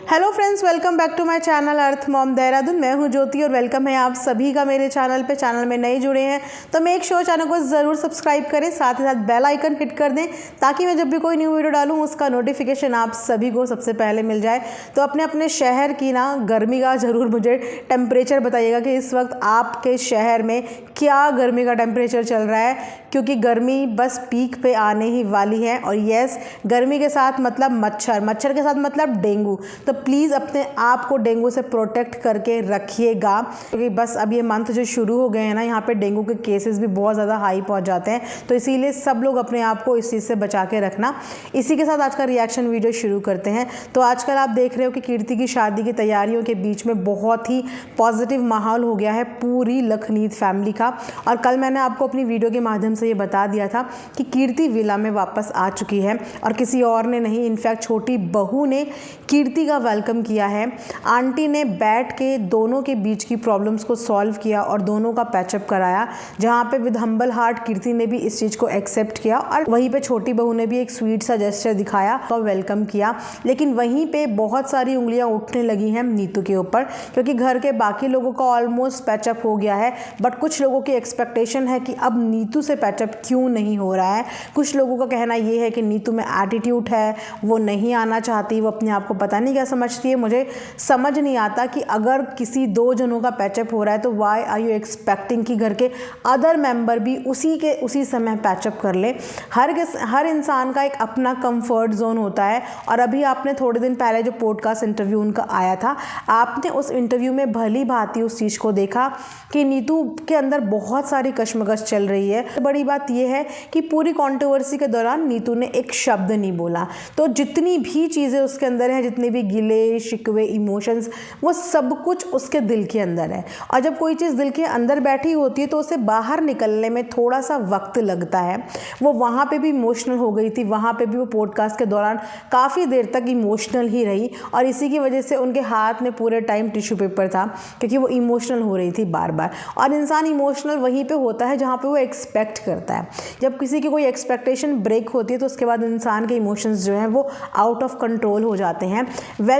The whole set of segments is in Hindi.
Hello friends, welcome back to my channel Earth Mom Dehradun. मैं हूं ज्योति और वेलकम है आप सभी का मेरे चैनल पे। चैनल में नए जुड़े हैं तो मेक श्योर चैनल को ज़रूर सब्सक्राइब करें, साथ ही साथ बेल आइकन हिट कर दें ताकि मैं जब भी कोई न्यू वीडियो डालूं उसका नोटिफिकेशन आप सभी को सबसे पहले मिल जाए। तो अपने अपने शहर की गर्मी का ज़रूर मुझे टेम्परेचर बताइएगा कि इस वक्त आपके शहर में क्या गर्मी का टेम्परेचर चल रहा है, क्योंकि गर्मी बस पीक पे आने ही वाली है। और यस, गर्मी के साथ मतलब मच्छर के साथ मतलब डेंगू। तो प्लीज़ अपने आप को डेंगू से प्रोटेक्ट करके रखिएगा, क्योंकि बस अब ये मंथ जो शुरू हो गए हैं ना, यहाँ पे डेंगू के केसेस भी बहुत ज़्यादा हाई पहुँच जाते हैं। तो इसीलिए सब लोग अपने आप को इस चीज़ से बचा के रखना। इसी के साथ आज का रिएक्शन वीडियो शुरू करते हैं। तो आजकल आप देख रहे हो कि कीर्ति की शादी की तैयारियों के बीच में बहुत ही पॉजिटिव माहौल हो गया है पूरी लखनीत फैमिली का। और कल मैंने आपको अपनी वीडियो के माध्यम से ये बता दिया था कि कीर्ति विला में वापस आ चुकी है और किसी और ने नहीं, इनफैक्ट छोटी बहू ने कीर्ति का वेलकम किया है। आंटी ने बैठ के दोनों के बीच की प्रॉब्लम्स को सॉल्व किया और दोनों का पैचअप कराया, जहाँ पे विद हम्बल हार्ट कीर्ति ने भी इस चीज़ को एक्सेप्ट किया और वहीं पे छोटी बहू ने भी एक स्वीट सा जेस्चर दिखाया और वेलकम किया। लेकिन वहीं पे बहुत सारी उंगलियां उठने लगी हैं नीतू के ऊपर, क्योंकि घर के बाकी लोगों का ऑलमोस्ट पैचअप हो गया है, बट कुछ लोगों की एक्सपेक्टेशन है कि अब नीतू से पैचअप क्यों नहीं हो रहा है। कुछ लोगों का कहना ये है कि नीतू में एटीट्यूड है, वो नहीं आना चाहती, वो अपने आप को पता नहीं क्या समझती है। मुझे समझ नहीं आता कि अगर किसी दो जनों का पैचअप हो रहा है तो वाई आर यू एक्सपेक्टिंग कि घर के अदर मेंबर भी उसी समय पैचअप कर ले। हर इंसान का एक अपना कंफर्ट जोन होता है। और अभी आपने थोड़े दिन पहले जो पॉडकास्ट इंटरव्यू उनका आया था, आपने उस इंटरव्यू में भली भांति उस चीज़ को देखा कि नीतू के अंदर बहुत सारी कश्मकश चल रही है। बड़ी बात यह है कि पूरी कंट्रोवर्सी के दौरान नीतू ने एक शब्द नहीं बोला। तो जितनी भी चीज़ें उसके अंदर हैं, जितने भी गिले शिकवे इमोशंस, वो सब कुछ उसके दिल के अंदर है। और जब कोई चीज़ दिल के अंदर बैठी होती है तो उसे बाहर निकलने में थोड़ा सा वक्त लगता है। वो वहाँ पे भी इमोशनल हो गई थी, वहाँ पे भी वो पॉडकास्ट के दौरान काफ़ी देर तक इमोशनल ही रही और इसी की वजह से उनके हाथ में पूरे टाइम टिश्यू पेपर था, क्योंकि वो इमोशनल हो रही थी बार बार। और इंसान इमोशनल वहीं पे होता है जहाँ पे वो एक्सपेक्ट करता है। जब किसी की कोई एक्सपेक्टेशन ब्रेक होती है तो उसके बाद इंसान के इमोशंस जो हैं वो आउट ऑफ कंट्रोल हो जाते हैं।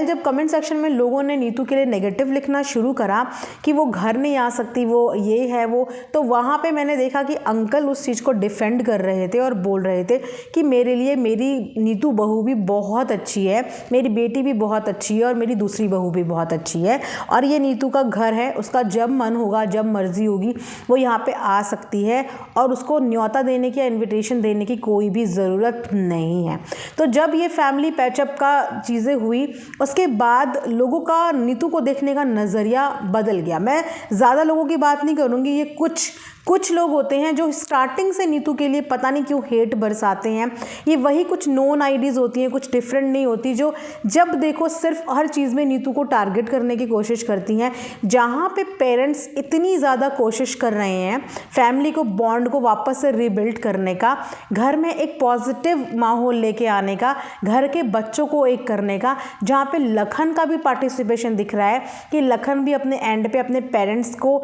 जब कमेंट सेक्शन में लोगों ने नीतू के लिए नेगेटिव लिखना शुरू करा कि वो घर नहीं आ सकती, वो ये है वो, तो वहाँ पे मैंने देखा कि अंकल उस चीज़ को डिफेंड कर रहे थे और बोल रहे थे कि मेरे लिए मेरी नीतू बहू भी बहुत अच्छी है, मेरी बेटी भी बहुत अच्छी है और मेरी दूसरी बहू भी बहुत अच्छी है, और ये नीतू का घर है, उसका जब मन होगा, जब मर्जी होगी वो यहाँ पे आ सकती है और उसको न्योता देने की या इन्विटेशन देने की कोई भी ज़रूरत नहीं है। तो जब ये फैमिली पैचअप का चीज़ें हुई उसके बाद लोगों का नीतू को देखने का नज़रिया बदल गया। मैं ज़्यादा लोगों की बात नहीं करूँगी, ये कुछ लोग होते हैं जो स्टार्टिंग से नीतू के लिए पता नहीं क्यों हेट बरसाते हैं। ये वही कुछ नोन आईडीज़ होती हैं, कुछ डिफरेंट नहीं होती, जो जब देखो सिर्फ हर चीज़ में नीतू को टारगेट करने की कोशिश करती हैं। जहाँ पे पेरेंट्स इतनी ज़्यादा कोशिश कर रहे हैं फैमिली को, बॉन्ड को वापस से रीबिल्ड करने का, घर में एक पॉजिटिव माहौल लेके आने का, घर के बच्चों को एक करने का, जहाँ पे लखन का भी पार्टिसिपेशन दिख रहा है कि लखन भी अपने एंड पे अपने पेरेंट्स को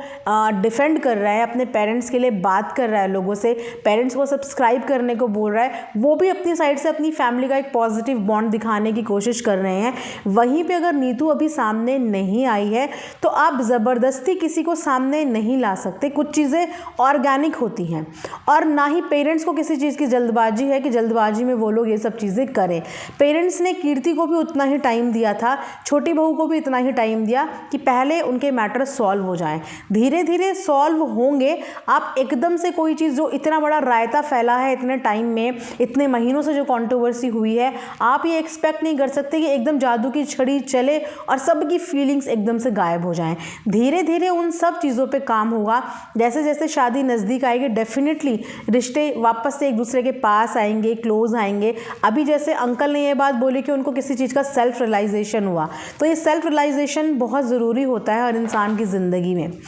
डिफेंड कर रहा है, अपने पेरेंट्स के लिए बात कर रहा है, लोगों से पेरेंट्स को सब्सक्राइब करने को बोल रहा है। वो भी अपनी साइड से अपनी फैमिली का एक पॉजिटिव बॉन्ड दिखाने की कोशिश कर रहे हैं। वहीं पे अगर नीतू अभी सामने नहीं आई है तो आप ज़बरदस्ती किसी को सामने नहीं ला सकते। कुछ चीज़ें ऑर्गेनिक होती हैं और ना ही पेरेंट्स को किसी चीज़ की जल्दबाजी है कि जल्दबाजी में वो लोग ये सब चीज़ें करें। पेरेंट्स ने कीर्ति को भी उतना ही टाइम दिया था, छोटी बहू को भी इतना ही टाइम दिया कि पहले उनके मैटर सॉल्व हो जाएं। धीरे धीरे सॉल्व होंगे। आप एकदम से कोई चीज़, जो इतना बड़ा रायता फैला है इतने टाइम में, इतने महीनों से जो कंट्रोवर्सी हुई है, आप ये एक्सपेक्ट नहीं कर सकते कि एकदम जादू की छड़ी चले और सबकी फीलिंग्स एकदम से गायब हो जाएं। धीरे धीरे उन सब चीज़ों पे काम होगा। जैसे जैसे शादी नज़दीक आएगी डेफिनेटली रिश्ते वापस से एक दूसरे के पास आएंगे, क्लोज आएंगे। अभी जैसे अंकल ने ये बात बोली कि उनको किसी चीज़ का सेल्फ रियलाइजेशन हुआ, तो ये सेल्फ रियलाइजेशन बहुत ज़रूरी होता है हर इंसान की ज़िंदगी में।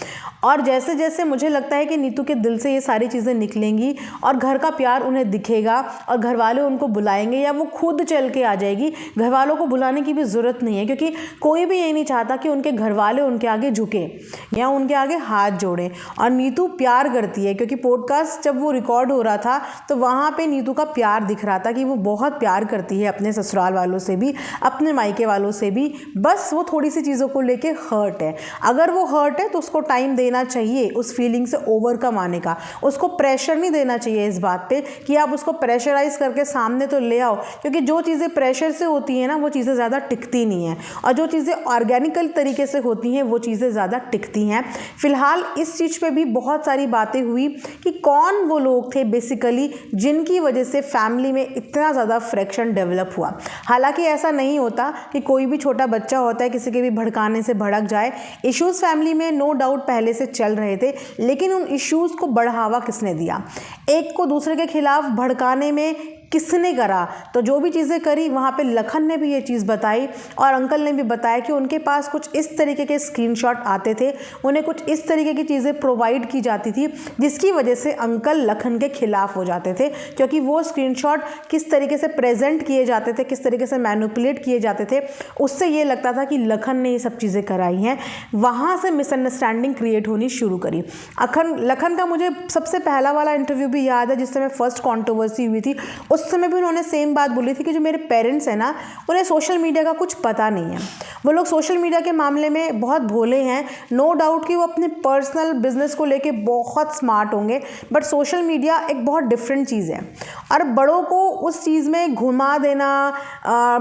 और जैसे जैसे मुझे लगता है कि नीतू के दिल से ये सारी चीज़ें निकलेंगी और घर का प्यार उन्हें दिखेगा और घर वाले उनको बुलाएंगे या वो खुद चल के आ जाएगी। घर वालों को बुलाने की भी ज़रूरत नहीं है, क्योंकि कोई भी ये नहीं चाहता कि उनके घर वाले उनके आगे झुके या उनके आगे हाथ जोड़ें। और नीतू प्यार करती है, क्योंकि पॉडकास्ट जब वो रिकॉर्ड हो रहा था तो वहाँ पे नीतू का प्यार दिख रहा था कि वो बहुत प्यार करती है अपने ससुराल वालों से भी, अपने मायके वालों से भी। बस वो थोड़ी सी चीज़ों को लेके हर्ट है। अगर वो हर्ट है तो उसको टाइम देना चाहिए उस फीलिंग से ओवरकम आने का। उसको प्रेशर नहीं देना चाहिए इस बात पे कि आप उसको प्रेशराइज करके सामने तो ले आओ, क्योंकि जो चीज़ें प्रेशर से होती हैं ना वो चीज़ें ज़्यादा टिकती नहीं हैं, और जो चीज़ें ऑर्गेनिकल तरीके से होती हैं वो चीज़ें ज़्यादा टिकती हैं। फिलहाल इस चीज़ पे भी बहुत सारी बातें हुई कि कौन वो लोग थे बेसिकली जिनकी वजह से फैमिली में इतना ज़्यादा फ्रैक्शन डेवलप हुआ। हालांकि ऐसा नहीं होता कि कोई भी छोटा बच्चा होता है किसी के भी भड़काने से भड़क जाए। इश्यूज़ फैमिली में नो डाउट पहले से चल रहे थे, लेकिन उन इश्यूज़ को बढ़ावा किसने दिया, एक को दूसरे के खिलाफ भड़काने में किसने करा? तो जो भी चीज़ें करी वहाँ पे लखन ने भी ये चीज़ बताई और अंकल ने भी बताया कि उनके पास कुछ इस तरीके के स्क्रीनशॉट आते थे, उन्हें कुछ इस तरीके की चीज़ें प्रोवाइड की जाती थी जिसकी वजह से अंकल लखन के खिलाफ हो जाते थे, क्योंकि वो स्क्रीनशॉट किस तरीके से प्रेजेंट किए जाते थे, किस तरीके से मैनिपुलेट किए जाते थे, उससे ये लगता था कि लखन ने ये सब चीज़ें कराई हैं। वहाँ से मिसअंडरस्टैंडिंग क्रिएट होनी शुरू करी। लखन का मुझे सबसे पहला वाला इंटरव्यू भी याद है जिस समय फर्स्ट कॉन्ट्रोवर्सी हुई थी। उस समय भी उन्होंने सेम बात बोली थी कि जो मेरे पेरेंट्स हैं ना, उन्हें सोशल मीडिया का कुछ पता नहीं है। वो लोग सोशल मीडिया के मामले में बहुत भोले हैं। नो डाउट कि वो अपने पर्सनल बिजनेस को लेके बहुत स्मार्ट होंगे, बट सोशल मीडिया एक बहुत डिफरेंट चीज़ है और बड़ों को उस चीज़ में घुमा देना,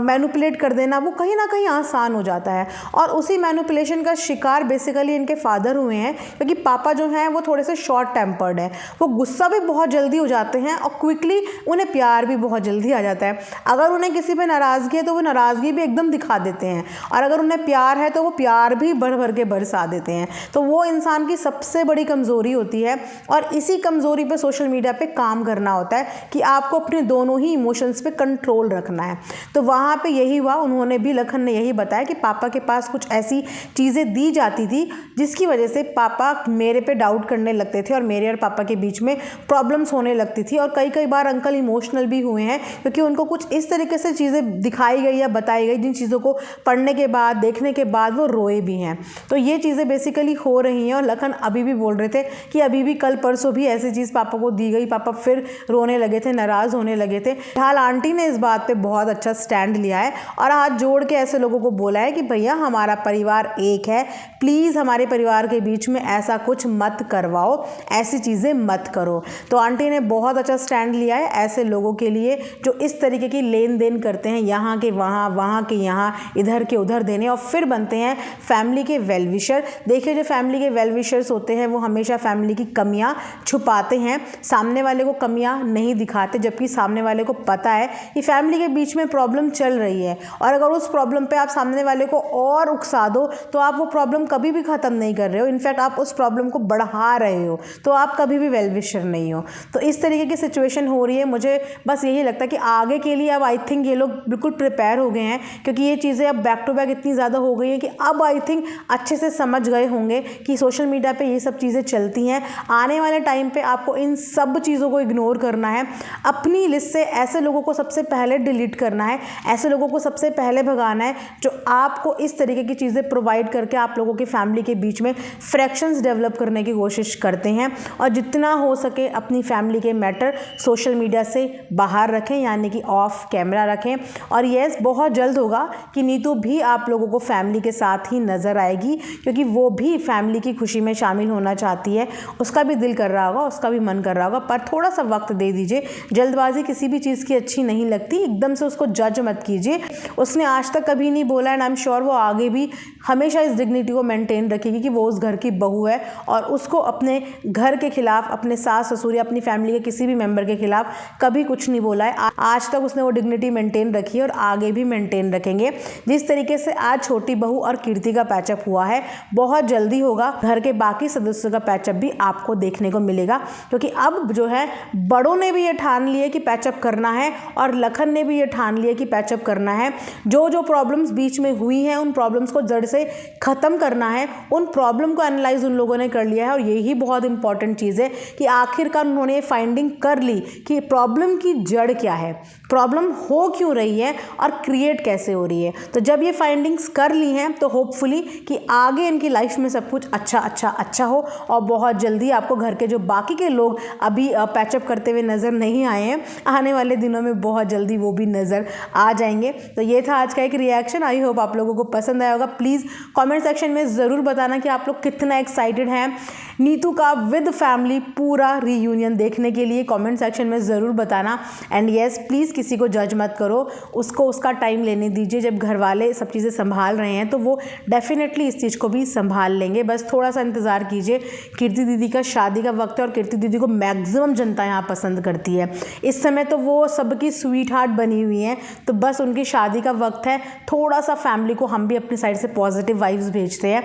मैनिपुलेट कर देना वो कहीं ना कहीं आसान हो जाता है। और उसी मैनिपुलेशन का शिकार बेसिकली इनके फादर हुए हैं, क्योंकि पापा जो हैं वो थोड़े से शॉर्ट टेम्पर्ड हैं। वो गुस्सा भी बहुत जल्दी हो जाते हैं और क्विकली उन्हें प्यार भी बहुत जल्दी आ जाता है। अगर उन्हें किसी पे नाराज़गी है तो वो नाराज़गी भी एकदम दिखा देते हैं, और अगर उन्हें प्यार है तो वो प्यार भी भर भर के बरसा देते हैं। तो वो इंसान की सबसे बड़ी कमज़ोरी होती है, और इसी कमज़ोरी पे सोशल मीडिया पे काम करना होता है कि आपको अपने दोनों ही इमोशंस पे कंट्रोल रखना है। तो वहाँ पे यही हुआ। उन्होंने भी, लखन ने यही बताया कि पापा के पास कुछ ऐसी चीज़ें दी जाती थी जिसकी वजह से पापा मेरे पे डाउट करने लगते थे और मेरे और पापा के बीच में प्रॉब्लम्स होने लगती थी। और कई बार अंकल इमोशनल भी हुए हैं, क्योंकि उनको कुछ इस तरीके से चीज़ें दिखाई गई या बताई गई जिन चीज़ों को पढ़ने के बाद, देखने के बाद वो रोए भी हैं। तो ये चीज़ें बेसिकली हो रही हैं। और लखन अभी भी बोल रहे थे कि अभी भी कल परसों भी ऐसी चीज़ पापा को दी गई, पापा फिर रोने लगे थे, नाराज़ होने लगे थे। फिलहाल आंटी ने इस बात पे बहुत अच्छा स्टैंड लिया है और हाथ जोड़ के ऐसे लोगों को बोला है कि भैया हमारा परिवार एक है, प्लीज़ हमारे परिवार के बीच में ऐसा कुछ मत करवाओ, ऐसी चीज़ें मत करो। तो आंटी ने बहुत अच्छा स्टैंड लिया है ऐसे लोगों के लिए जो इस तरीके की लेन देन करते हैं, यहाँ के वहाँ, वहाँ के यहाँ, इधर के उधर देने, और फिर बनते हैं फैमिली के वेल विशर। देखिए, जो फैमिली के वेल विशर्स होते हैं वो हमेशा फैमिली की कमियाँ छुपाते हैं, सामने वाले को कमियाँ नहीं दिखाते, जबकि सामने वाले को पता है कि फैमिली के बीच में प्रॉब्लम चल रही है। और अगर उस प्रॉब्लम पे आप सामने वाले को और उकसा दो तो आप वो प्रॉब्लम कभी भी ख़त्म नहीं कर रहे हो, इनफैक्ट आप उस प्रॉब्लम को बढ़ा रहे हो, तो आप कभी भी वेल विशर नहीं हो। तो इस तरीके की सिचुएशन हो रही है। मुझे बस यही लगता है कि आगे के लिए अब आई थिंक ये लोग बिल्कुल प्रिपेयर हो गए हैं, क्योंकि ये चीज़ें अब बैक टू बैक इतनी ज़्यादा हो गई हैं कि अब आई थिंक अच्छे से समझ गए होंगे कि सोशल मीडिया पे ये सब चीज़ें चलती हैं। आने वाले टाइम पे आपको इन सब चीज़ों को इग्नोर करना है, अपनी लिस्ट से ऐसे लोगों को सबसे पहले डिलीट करना है, ऐसे लोगों को सबसे पहले भगाना है जो आपको इस तरीके की चीज़ें प्रोवाइड करके आप लोगों की फैमिली के बीच में फ्रैक्शंस डेवलप करने की कोशिश करते हैं। और जितना हो सके अपनी फैमिली के मैटर सोशल मीडिया से बाहर रखें, यानी कि ऑफ कैमरा रखें। और यस, बहुत जल्द होगा कि नीतू भी आप लोगों को फैमिली के साथ ही नज़र आएगी, क्योंकि वो भी फैमिली की खुशी में शामिल होना चाहती है। उसका भी दिल कर रहा होगा, उसका भी मन कर रहा होगा, पर थोड़ा सा वक्त दे दीजिए। जल्दबाजी किसी भी चीज़ की अच्छी नहीं लगती, एकदम से उसको जज मत कीजिए। उसने आज तक कभी नहीं बोला, एंड आई एम श्योर वो आगे भी हमेशा इस डिग्निटी को मेंटेन रखेगी कि वो उस घर की बहू है और उसको अपने घर के खिलाफ, अपने सास ससुर या अपनी फैमिली के किसी भी मेंबर के खिलाफ कभी कुछ नहीं बोला है। आज तक उसने वो डिग्निटी मेंटेन रखी है और आगे भी मेंटेन रखेंगे। जिस तरीके से से आज छोटी बहू और कीर्ति का पैचअप हुआ है, बहुत जल्दी होगा घर के बाकी सदस्यों का पैचअप भी आपको देखने को मिलेगा, क्योंकि अब जो है बड़ों ने भी ये ठान लिए कि पैचअप करना है और लखन ने भी ये ठान लिया कि पैचअप करना है। जो जो प्रॉब्लम्स बीच में हुई हैं उन प्रॉब्लम्स को जड़ से ख़त्म करना है, उन प्रॉब्लम को एनालाइज उन लोगों ने कर लिया है। और यही बहुत इंपॉर्टेंट चीज़ है कि आखिरकार उन्होंने फाइंडिंग कर ली कि प्रॉब्लम की जड़ क्या है, प्रॉब्लम हो क्यों रही है और क्रिएट कैसे हो रही है। तो जब ये फाइंडिंग्स कर ली हैं तो होपफुली कि आगे इनकी लाइफ में सब कुछ अच्छा हो और बहुत जल्दी आपको घर के जो बाकी के लोग अभी पैचअप करते हुए नज़र नहीं आए हैं, आने वाले दिनों में बहुत जल्दी वो भी नज़र आ जाएंगे। तो ये था आज का एक रिएक्शन। आई होप आप लोगों को पसंद आया होगा। प्लीज़ कमेंट सेक्शन में ज़रूर बताना कि आप लोग कितना एक्साइटेड हैं नीतू का विद फैमिली पूरा रीयूनियन देखने के लिए। कमेंट सेक्शन में ज़रूर बताना। एंड येस, प्लीज़ किसी को जज मत करो, उसको उसका टाइम लेने दीजिए। जब घर वाले सब चीज़ें संभाल रहे हैं तो वो डेफिनेटली इस चीज़ को भी संभाल लेंगे, बस थोड़ा सा इंतज़ार कीजिए। कीर्ति दीदी का शादी का वक्त है और कीर्ति दीदी को मैक्सिमम जनता यहाँ पसंद करती है। इस समय तो वो सबकी स्वीट हार्ट बनी हुई हैं, तो बस उनकी शादी का वक्त है। थोड़ा सा फैमिली को हम भी अपनी साइड से पॉजिटिव वाइब्स भेजते हैं